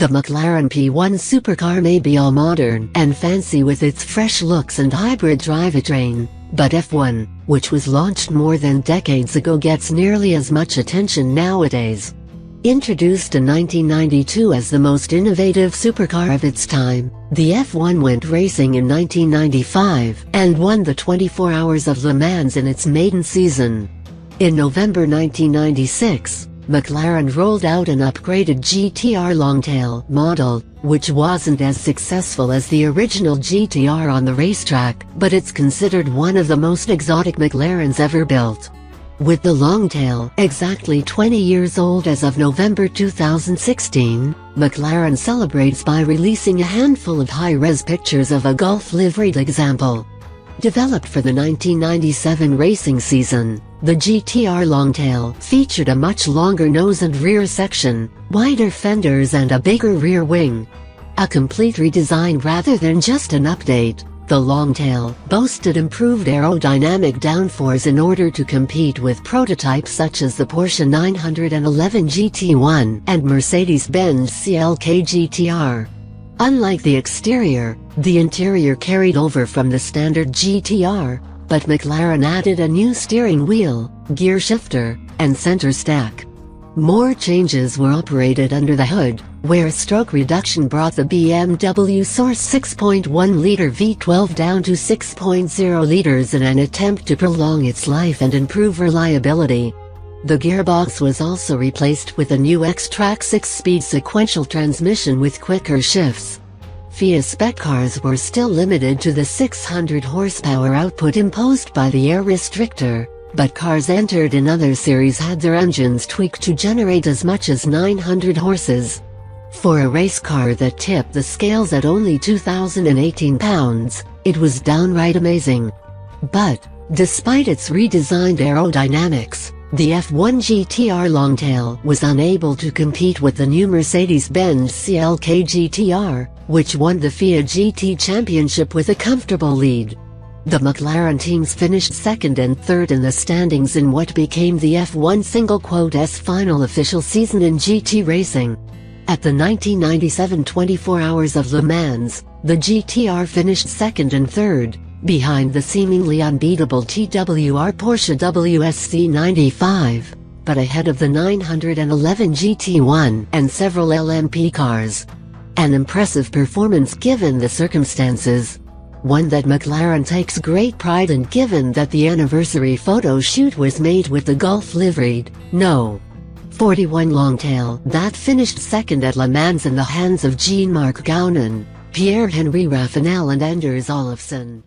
The McLaren P1 supercar may be all modern and fancy with its fresh looks and hybrid drivetrain, but F1, which was launched more than decades ago, gets nearly as much attention nowadays. Introduced in 1992 as the most innovative supercar of its time, the F1 went racing in 1995 and won the 24 Hours of Le Mans in its maiden season. In November 1996, McLaren rolled out an upgraded GTR Longtail model, which wasn't as successful as the original GTR on the racetrack, but it's considered one of the most exotic McLarens ever built. With the Longtail exactly 20 years old as of November 2016, McLaren celebrates by releasing a handful of high-res pictures of a Gulf liveried example. Developed for the 1997 racing season, the GTR Longtail featured a much longer nose and rear section, wider fenders and a bigger rear wing. A complete redesign rather than just an update, the Longtail boasted improved aerodynamic downforce in order to compete with prototypes such as the Porsche 911 GT1 and Mercedes-Benz CLK GTR. Unlike the exterior, the interior carried over from the standard GTR, but McLaren added a new steering wheel, gear shifter, and center stack. More changes were operated under the hood, where stroke reduction brought the BMW source 6.1-liter V12 down to 6.0 liters in an attempt to prolong its life and improve reliability. The gearbox was also replaced with a new X-Track 6-speed sequential transmission with quicker shifts. FIA spec cars were still limited to the 600 horsepower output imposed by the air restrictor, but cars entered in other series had their engines tweaked to generate as much as 900 horses. For a race car that tipped the scales at only 2,018 pounds, it was downright amazing. But, despite its redesigned aerodynamics, the F1 GTR Longtail was unable to compete with the new Mercedes-Benz CLK GTR, which won the FIA GT Championship with a comfortable lead. The McLaren teams finished second and third in the standings in what became the F1's final official season in GT racing. At the 1997 24 Hours of Le Mans, the GTR finished second and third, behind the seemingly unbeatable TWR Porsche WSC 95, but ahead of the 911 GT1 and several LMP cars. An impressive performance given the circumstances. One that McLaren takes great pride in, given that the anniversary photo shoot was made with the Gulf liveried, No. 41 Longtail that finished second at Le Mans in the hands of Jean-Marc Gounon, Pierre-Henri Raffinel and Anders Olofsson.